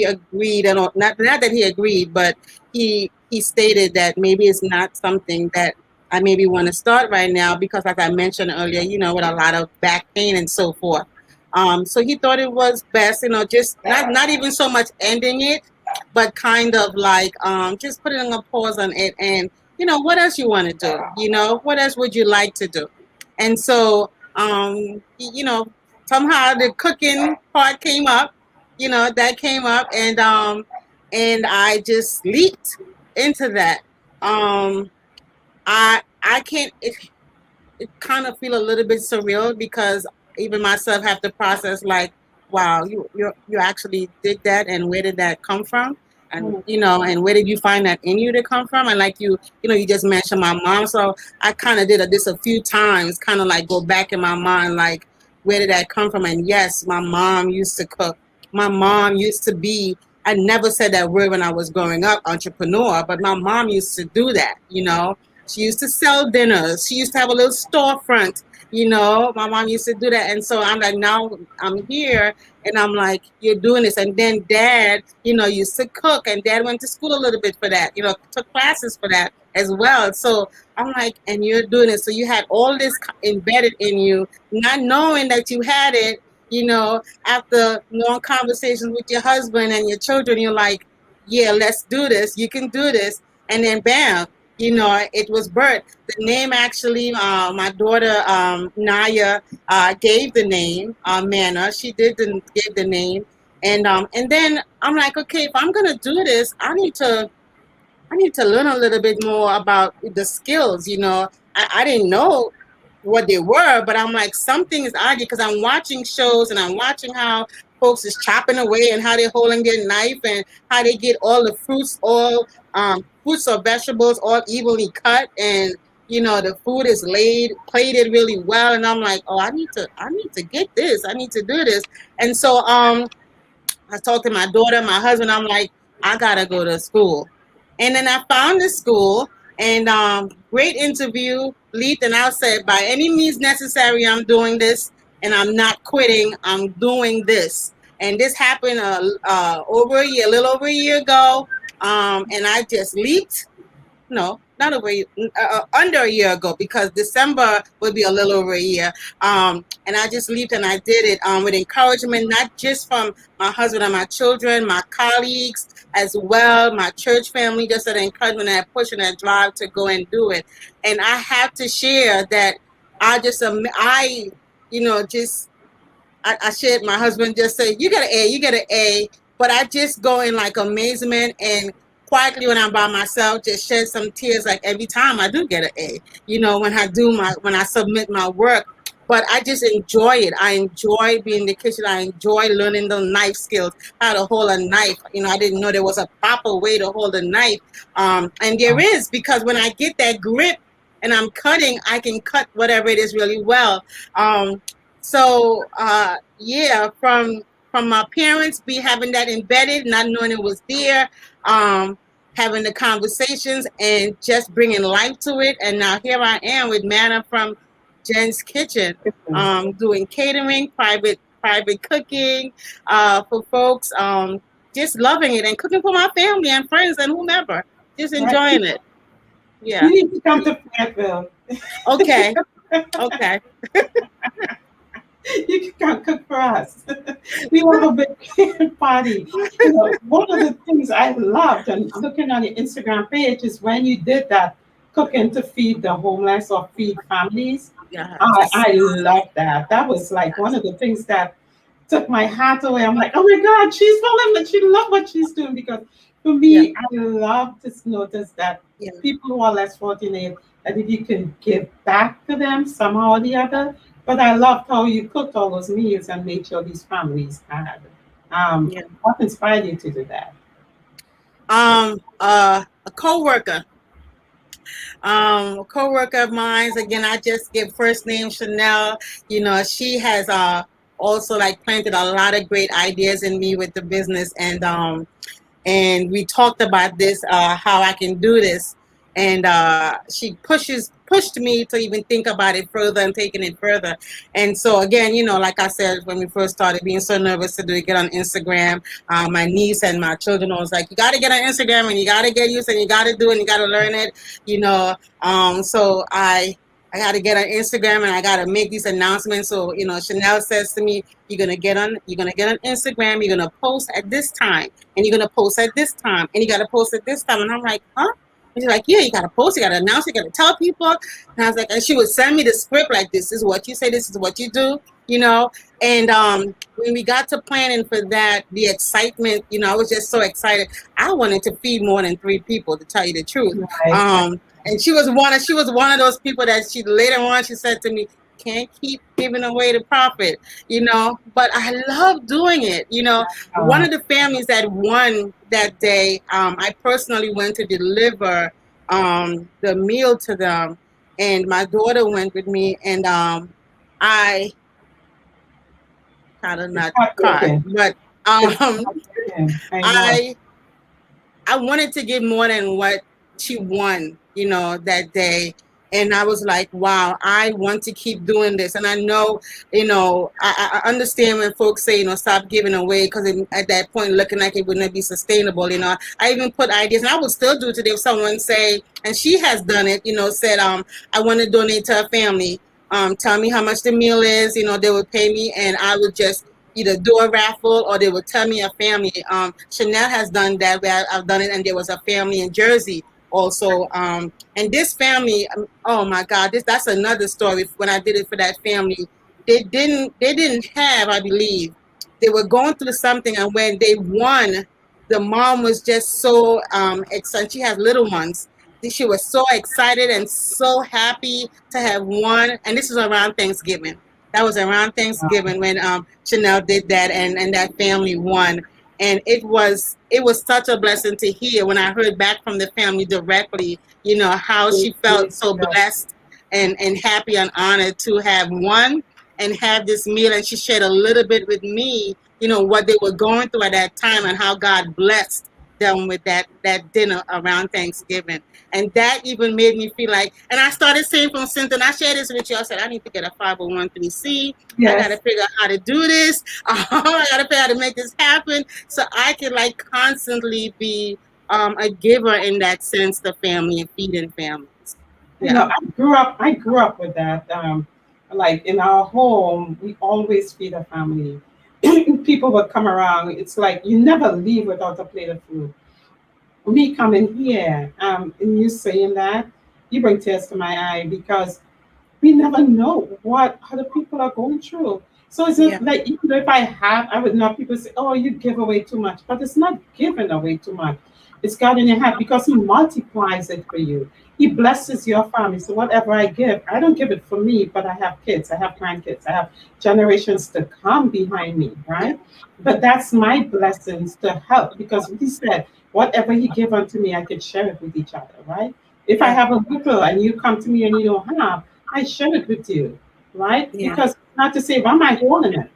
agreed, and not that he agreed, but he stated that maybe it's not something that I maybe want to start right now because, as I mentioned earlier, with a lot of back pain and so forth. So he thought it was best, just not even so much ending it, but kind of like just putting a pause on it, and what else you want to do? What else would you like to do? And so somehow the cooking part came up, that came up, and I just leaped into that. I can't. It kind of feel a little bit surreal because even myself have to process like, wow, you actually did that, and where did that come from? And and where did you find that in you to come from? And like you just mentioned my mom, so I kind of did this a few times, kind of like go back in my mind, like where did that come from? And yes, my mom used to cook. My mom used to be. I never said that word when I was growing up, entrepreneur, but my mom used to do that. She used to sell dinners. She used to have a little storefront. My mom used to do that. And so I'm like, now I'm here and I'm like, you're doing this. And then dad, used to cook, and dad went to school a little bit for that, took classes for that as well. So I'm like, and you're doing it. So you had all this embedded in you, not knowing that you had it, after long conversations with your husband and your children, you're like, yeah, let's do this. You can do this. And then bam, it was birth. The name actually, my daughter Naya gave the name Manna. She give the name, and then I'm like, okay, if I'm gonna do this, I need to learn a little bit more about the skills. I didn't know what they were, but I'm like, something is odd because I'm watching shows and I'm watching how folks is chopping away and how they're holding their knife and how they get all the fruits or vegetables all evenly cut, and the food is plated really well, and I'm like, oh, I need to get this, I need to do this. And so I talked to my daughter, my husband. I'm like, I gotta go to school. And then I found this school, and great interview, leaped, and I said, by any means necessary, I'm doing this, and I'm not quitting. I'm doing this. And this happened a little over a year ago, and I just leaped. No, not over under a year ago, because December would be a little over a year. And I just leaped and I did it with encouragement, not just from my husband and my children, my colleagues as well, my church family, just that encouragement, that push and that drive to go and do it. And I have to share that I shared, my husband just said, you got an A, you got an A. But I just go in like amazement, and quietly when I'm by myself, just shed some tears like every time I do get an A, when I submit my work. But I just enjoy it. I enjoy being in the kitchen. I enjoy learning the knife skills, how to hold a knife. I didn't know there was a proper way to hold a knife. And there is, because when I get that grip and I'm cutting, I can cut whatever it is really well. Yeah, from my parents be having that embedded, not knowing it was there, having the conversations and just bringing life to it. And now here I am with Manna from Jen's Kitchen, doing catering, private cooking for folks, just loving it and cooking for my family and friends and whomever, just Right. enjoying it. Yeah. You need to come to Fayetteville. Okay. Okay. You can come cook for us. We have a big party. You know, one of the things I loved and looking on your Instagram page is when you did that cooking to feed the homeless or feed families. Yes. I love that. That was like one of the things that took my heart away. I'm like, oh my God, she's falling, but she loves what she's doing. Because for me, I love to notice that people who are less fortunate, that if you can give back to them somehow or the other. But I loved how you cooked all those meals and made sure these families had. What inspired you to do that? A co-worker. A co-worker of mine, again, I just give first name Chanel. You know, she has also like planted a lot of great ideas in me with the business, and we talked about this, how I can do this, and she pushed me to even think about it further and taking it further. And so again, you know, like I said, when we first started, being so nervous to do it, get on Instagram, my niece and my children was like, you got to get on Instagram and you got to get used and you got to do it and you got to learn it, you know. So I got to get on Instagram and I got to make these announcements. So, you know, Chanel says to me, you're going to get on Instagram, you're going to post at this time, and you're going to post at this time, and you got to post at this time. And I'm like, huh? And she's like, yeah, you got to post, you got to announce, you got to tell people. And I was like, and she would send me the script like, this is what you say, this is what you do, you know. And when we got to planning for that, the excitement, you know, I was just so excited. I wanted to feed more than 3 people, to tell you the truth. Right. And she was one of those people that she later on, she said to me, can't keep giving away the profit, you know, but I love doing it. You know, one of the families that won that day, I personally went to deliver the meal to them, and my daughter went with me, and I kind of not cried, but I wanted to give more than what she won, you know, that day. And I was like, wow, I want to keep doing this. And I know, you know, I understand when folks say, you know, stop giving away, because at that point, looking like it wouldn't be sustainable, you know. I even put ideas, and I would still do it today if someone say, and she has done it, you know, said, I want to donate to a family. Tell me how much the meal is, you know, they would pay me, and I would just either do a raffle or they would tell me a family. Chanel has done that, where I've done it, and there was a family in Jersey also. And this family, oh my God, that's another story. When I did it for that family, they didn't have, I believe, they were going through something, and when they won, the mom was just so excited. She has little ones. She was so excited and so happy to have won. And this was around Thanksgiving. That was around Thanksgiving when Chanel did that, and that family won. And it was such a blessing to hear when I heard back from the family directly, you know, how she felt so blessed and happy and honored to have won and have this meal. And she shared a little bit with me, you know, what they were going through at that time and how God blessed them with that dinner around Thanksgiving. And that even made me feel like, and I started saying from Cynthia, and I shared this with you, I said, I need to get a 501c. I got to figure out how to do this. I got to figure out how to make this happen so I can like constantly be a giver in that sense to family and feeding families. Yeah. You know, I grew up with that. Like in our home, we always feed a family. People would come around. It's like you never leave without a plate of food. Me coming here, and you saying that, you bring tears to my eye, because we never know what other people are going through. So it's like, even if I would know people say, oh, you give away too much, but it's not giving away too much. It's God in your hand, because He multiplies it for you. He blesses your family. So whatever I give, I don't give it for me, but I have kids, I have grandkids, I have generations to come behind me, right? But that's my blessings to help, because He said, whatever He gave unto me, I could share it with each other, right? If I Yeah. have a little and you come to me and you don't have, I share it with you, right? Yeah. Because not to say, why am I holding it?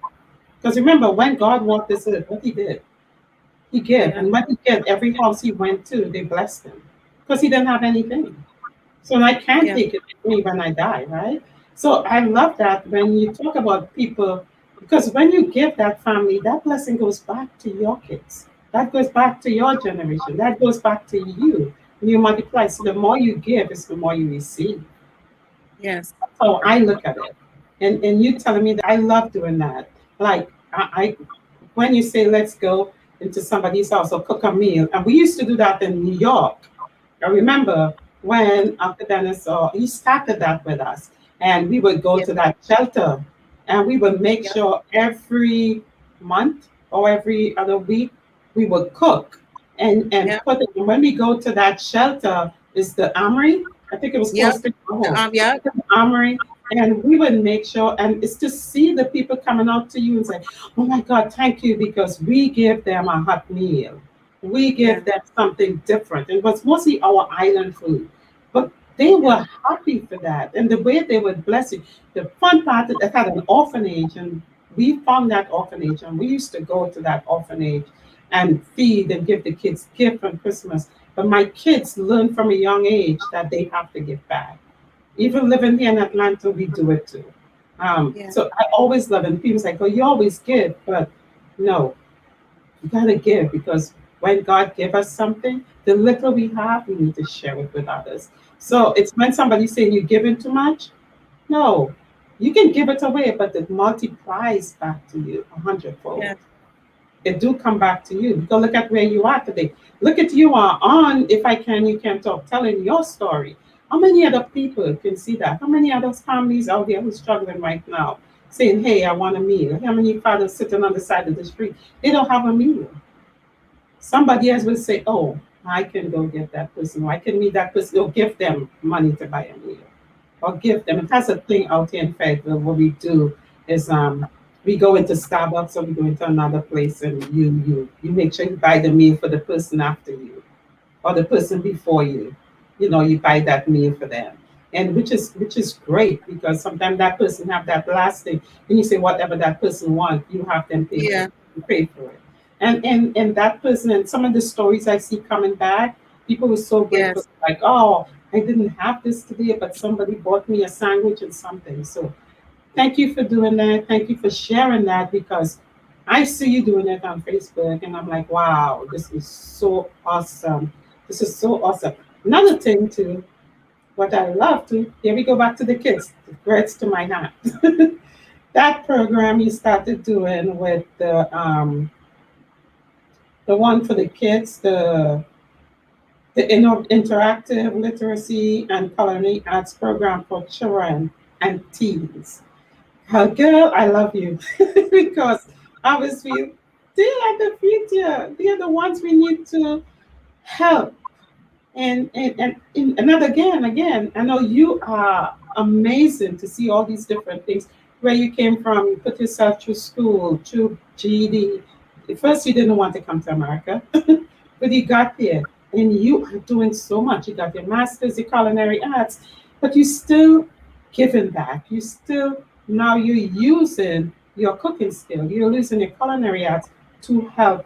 Because remember, when God walked this earth, what he did, he gave. Yeah. And when he gave, every house he went to, they blessed him because he didn't have anything. So I can't Yeah. take it with me when I die, right? So I love that when you talk about people, because when you give that family, that blessing goes back to your kids. That goes back to your generation. That goes back to you. You multiply. So the more you give is the more you receive. Yes. So I look at it. And you telling me that I love doing that. Like I when you say let's go into somebody's house or cook a meal, and we used to do that in New York. I remember when Uncle Dennis he started that with us, and we would go Yeah. to that shelter, and we would make Yeah. sure every month or every other week we would cook and Yeah. put it. And when we go to that shelter, is the Armory. I think it was Yeah. close to our home. Yeah. The Armory, and we would make sure, and it's to see the people coming out to you and say, "Oh my God, thank you," because we give them a hot meal. We Yeah. give them something different. It was mostly our island food, but they Yeah. were happy for that. And the way they would bless you. The fun part is they had an orphanage, and we found that orphanage, and we used to go to that orphanage and feed and give the kids gifts on Christmas. But my kids learned from a young age that they have to give back. Even living here in Atlanta, we do it too. Yeah. So I always love it. And people say, "Oh, you always give," but no, you gotta give because when God give us something, the little we have, we need to share it with others. So it's when somebody's saying you're giving too much. No, you can give it away, but it multiplies back to you a hundredfold. Yeah. It do come back to you. Go look at where you are today. Look at you are on If I Can, You Can Talk, telling your story. How many other people can see that? How many other families out there who's struggling right now, saying, "Hey, I want a meal"? How many fathers sitting on the side of the street? They don't have a meal. Somebody else will say, "Oh, I can go get that person, or I can meet that person, or give them money to buy a meal, or give them." And that's a thing out here in Fayetteville. What we do is we go into Starbucks or we go into another place, and you make sure you buy the meal for the person after you or the person before you. You know, you buy that meal for them. And which is great because sometimes that person have that last thing, and you say whatever that person wants, you have them pay for Yeah. it. You pay for it. And that person, and some of the stories I see coming back, people were so grateful, Yes. like, "Oh, I didn't have this today, but somebody bought me a sandwich and something." So thank you for doing that. Thank you for sharing that because I see you doing it on Facebook, and I'm like, wow, this is so awesome. This is so awesome. Another thing too, what I love to, here we go back to the kids, the grades to my hat. That program you started doing with the one for the kids, the interactive literacy and culinary arts program for children and teens. Girl, I love you because obviously they are the future. They are the ones we need to help. And again, I know you are amazing to see all these different things. Where you came from, you put yourself through school, through GED. At first, you didn't want to come to America, but you got there, and you are doing so much. You got your master's, your culinary arts, but you still giving back. You still now you're using your cooking skill. You're using your culinary arts to help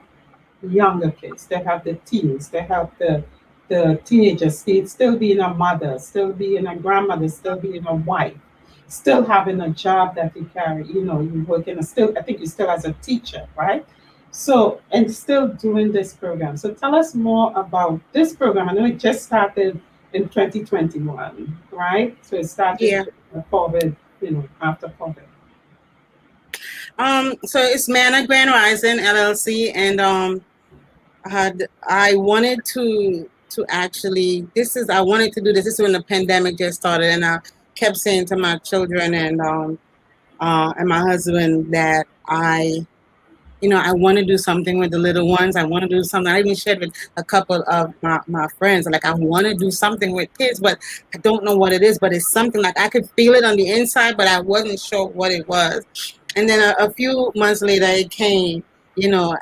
younger kids. They have the teens. They have the teenagers. Still being a mother, still being a grandmother, still being a wife, still having a job that you carry. You know, you work in a still. I think you still as a teacher, right? So and still doing this program. So tell us more about this program. I know it just started in 2021, right? So it started Yeah. COVID. You know, after COVID. So it's Manna Grand Rising LLC, and I wanted to actually I wanted to do this. This is when the pandemic just started, and I kept saying to my children and my husband that I want to do something with the little ones. I want to do something. I even shared with a couple of my friends, like, I want to do something with kids, but I don't know what it is. But it's something like I could feel it on the inside, but I wasn't sure what it was. And then a few months later, it came,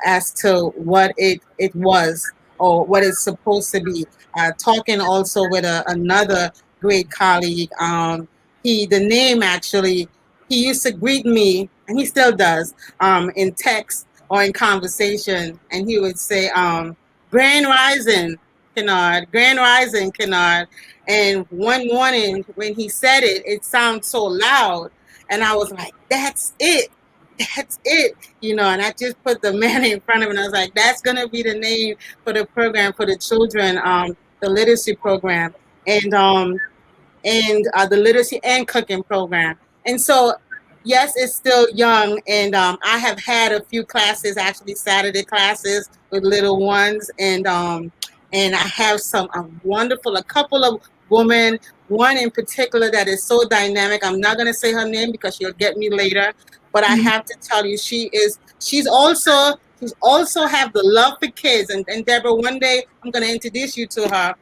as to what it was. or what it's supposed to be. Talking also with another great colleague. The name actually, he used to greet me, and he still does, in text or in conversation, and he would say, Grand Rising, Kinard, Grand Rising, Kinard. And one morning when he said it, it sounded so loud. And I was like, that's it. That's it. And I just put the man in front of him, and I was like, that's going to be the name for the program for the children, the literacy program. And the literacy and cooking program. And so, yes, it's still young, and I have had a few classes, actually Saturday classes with little ones, and I have a couple of women, one in particular that is so dynamic. I'm not going to say her name because she'll get me later, but I have to tell you, she's also have the love for kids. And Deborah, one day I'm going to introduce you to her.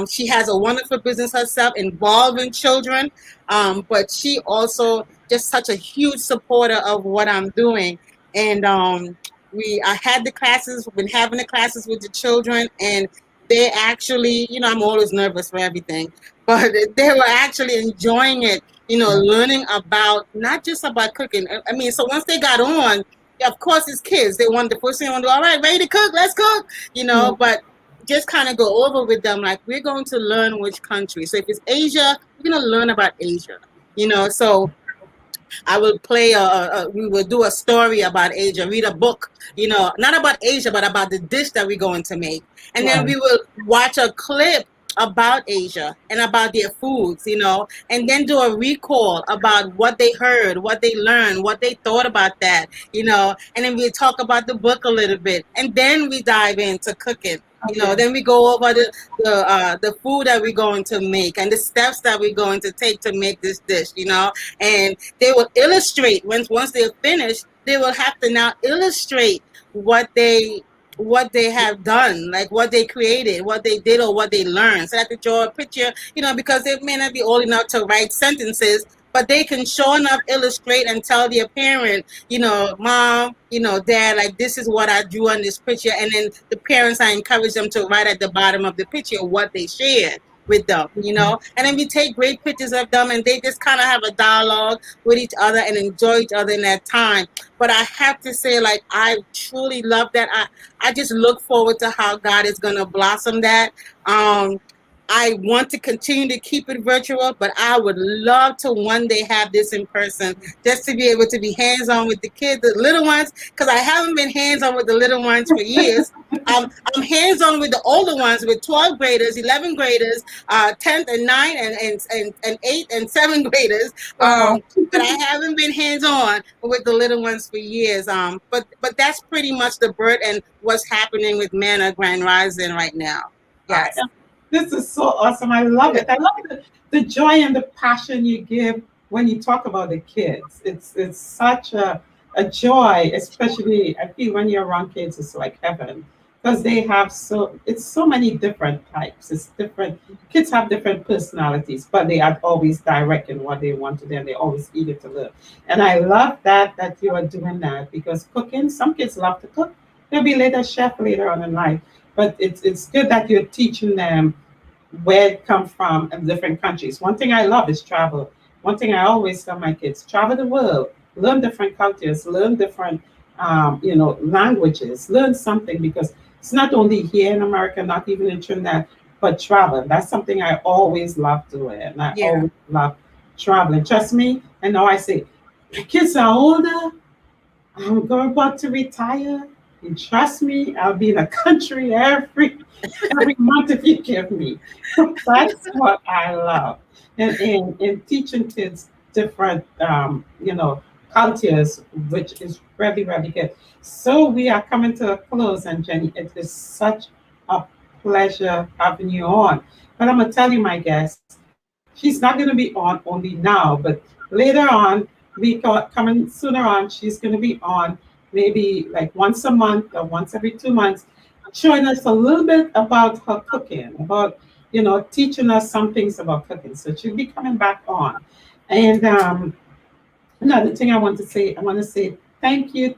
She has a wonderful business herself involving children, but she also just such a huge supporter of what I'm doing. And I had the classes, been having the classes with the children, and they actually, I'm always nervous for everything, but they were actually enjoying it, learning about, not just about cooking. I mean, so once they got on, of course, it's kids. The first thing they want to do, all right, ready to cook, let's cook, but just kind of go over with them, like, we're going to learn which country. So if it's Asia, we're going to learn about Asia, so I will play we will do a story about Asia, read a book, not about Asia, but about the dish that we're going to make. And then we will watch a clip about Asia and about their foods, and then do a recall about what they heard, what they learned, what they thought about that, and then we talk about the book a little bit, and then we dive into cooking. Then we go over the food that we're going to make and the steps that we're going to take to make this dish, and they will illustrate once they're finished, they will have to now illustrate what they have done, like what they created, what they did, or what they learned. So they have to draw a picture, because they may not be old enough to write sentences, but they can sure enough illustrate and tell their parent, mom, dad, like, this is what I drew on this picture. And then the parents, I encourage them to write at the bottom of the picture what they shared with them, and then we take great pictures of them, and they just kind of have a dialogue with each other and enjoy each other in that time. But I have to say, like, I truly love that. I just look forward to how God is going to blossom that. I want to continue to keep it virtual, but I would love to one day have this in person, just to be able to be hands-on with the kids, the little ones, because I haven't been hands-on with the little ones for years. I'm hands-on with the older ones, with 12 graders, 11 graders, 10th and 9th and 8th and 7th graders. But I haven't been hands-on with the little ones for years. But that's pretty much the birth and what's happening with Manna Grand Rising right now. Yes. This is so awesome. I love it. I love the joy and the passion you give when you talk about the kids. It's such a joy, especially I feel when you're around kids, it's like heaven, because they have so many different types. It's different. Kids have different personalities, but they are always direct in what they want to do. And they're always eager to learn. And I love that you are doing that, because cooking, some kids love to cook. They'll be later chef later on in life. But it's good that you're teaching them where it comes from in different countries. One thing I love is travel. One thing I always tell my kids, travel the world, learn different cultures, learn different, languages, learn something, because it's not only here in America, not even in Trinidad, but travel. That's something I always love doing. And I always love traveling. Trust me. And now I say, my kids are older. I'm about to retire. And trust me, I'll be in a country every month if you give me. That's what I love. And teaching kids different, cultures, which is really, really good. So we are coming to a close, and Jenny, it is such a pleasure having you on. But I'm going to tell you, my guest, she's not going to be on only now, but later on, coming sooner on, she's going to be on maybe like once a month or once every 2 months, showing us a little bit about her cooking, about, teaching us some things about cooking. So she'll be coming back on. And another thing I want to say thank you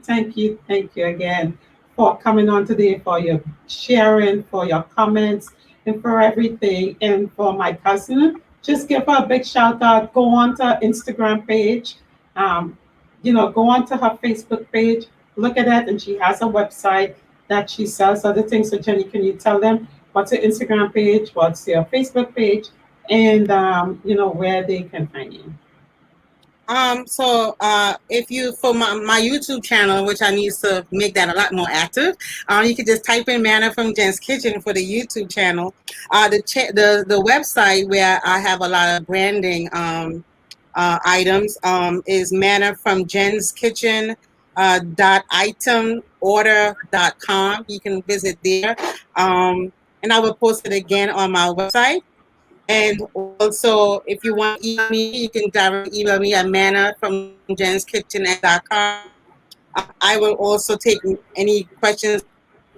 again for coming on today, for your sharing, for your comments, and for everything. And for my cousin, just give her a big shout out. Go on to her Instagram page. Um, go on to her Facebook page. Look at that, and she has a website that she sells other things. So Jenny, can you tell them what's your Instagram page, what's your Facebook page, and where they can find you? So if you, for my YouTube channel, which I need to make that a lot more active, you can just type in Manna from Jen's Kitchen for the YouTube channel. The website where I have a lot of branding items is Manna from Jen's Kitchen .itemorder.com. You can visit there, and I will post it again on my website. And also, if you want to email me, you can directly email me at mannafromjenskitchen.com. I will also take any questions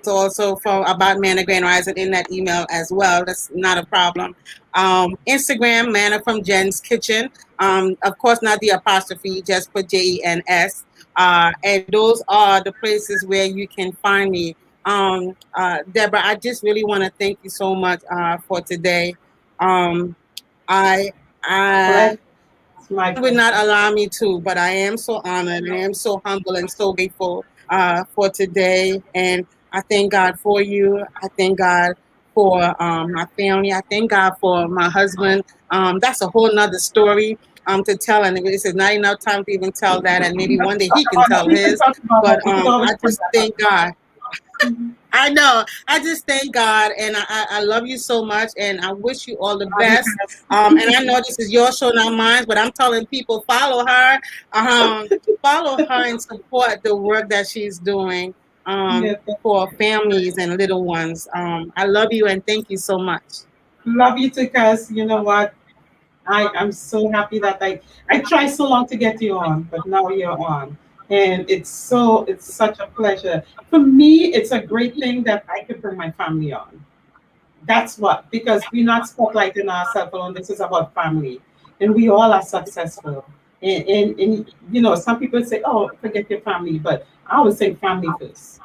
also about Manna Grain Rising in that email as well. That's not a problem. Instagram, Manna from Jen's Kitchen. Of course, not the apostrophe, just put JENS. And those are the places where you can find me. Debra, I just really want to thank you so much for today. I would not allow me to, but I am so honored and I am so humble and so grateful for today. And I thank God for you. I thank God for my family. I thank God for my husband. That's a whole nother story to tell, and it's not enough time to even tell that, and maybe one day he can tell his. But I just thank God. I know. I just thank God, and I love you so much, and I wish you all the best. And I know this is your show, not mine, but I'm telling people, follow her, and support the work that she's doing for families and little ones. I love you, and thank you so much. Love you too, cuz you know what? I'm so happy that I tried so long to get you on, but now you're on. And it's such a pleasure. For me, it's a great thing that I could bring my family on. That's what, because we're not spotlighting ourselves alone. This is about family. And we all are successful. And some people say, oh, forget your family, but I always say family first.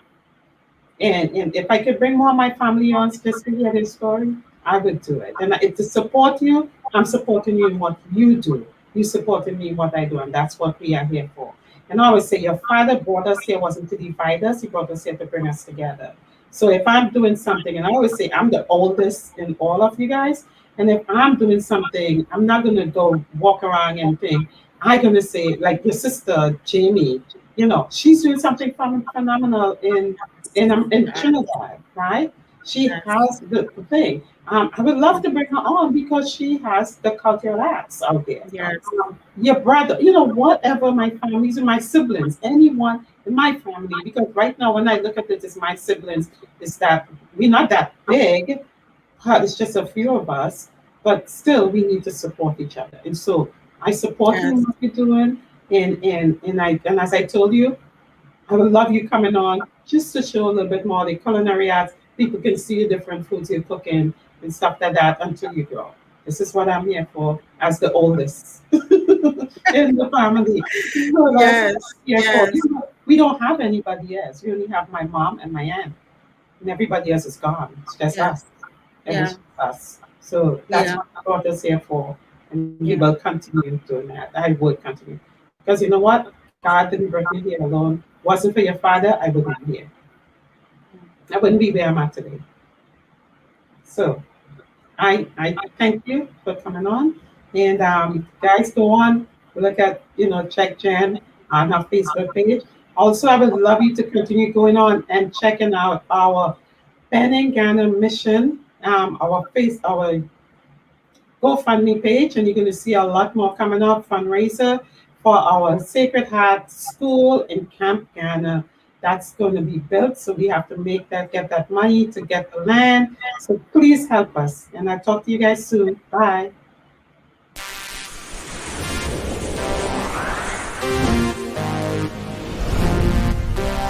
And if I could bring more of my family on just to hear their story, I would do it. And to support you, I'm supporting you in what you do. You supporting me in what I do, and that's what we are here for. And I always say, your father brought us here wasn't to divide us; he brought us here to bring us together. So if I'm doing something, and I always say I'm the oldest in all of you guys, and if I'm doing something, I'm not gonna go walk around and think. I'm gonna say, like your sister Jamie, she's doing something phenomenal in Trinidad, right? She has the thing. I would love to bring her on because she has the cultural arts out there. Yes. Your brother, whatever my families and my siblings, anyone in my family, because right now when I look at it as my siblings, is that we're not that big, but it's just a few of us, but still we need to support each other. And so I support you in what you're doing. And as I told you, I would love you coming on just to show a little bit more the culinary arts. People can see the different foods you're cooking and stuff like that until you grow. This is what I'm here for as the oldest in the family. Yes. We don't have anybody else. We only have my mom and my aunt. And everybody else is gone. It's just us. And it's just us. So that's what I brought us here for. And we will continue doing that. I would continue. Because you know what? God didn't bring me here alone. Wasn't for your father, I wouldn't be here. I wouldn't be where I'm at today. So I thank you for coming on. And guys, go on, look at, check Jen on her Facebook page. Also, I would love you to continue going on and checking out our Ben and Ghana mission, our GoFundMe page, and you're going to see a lot more coming up, fundraiser for our Sacred Heart School in Camp Ghana. That's going to be built, so we have to get that money to get the land. So please help us. And I'll talk to you guys soon. Bye.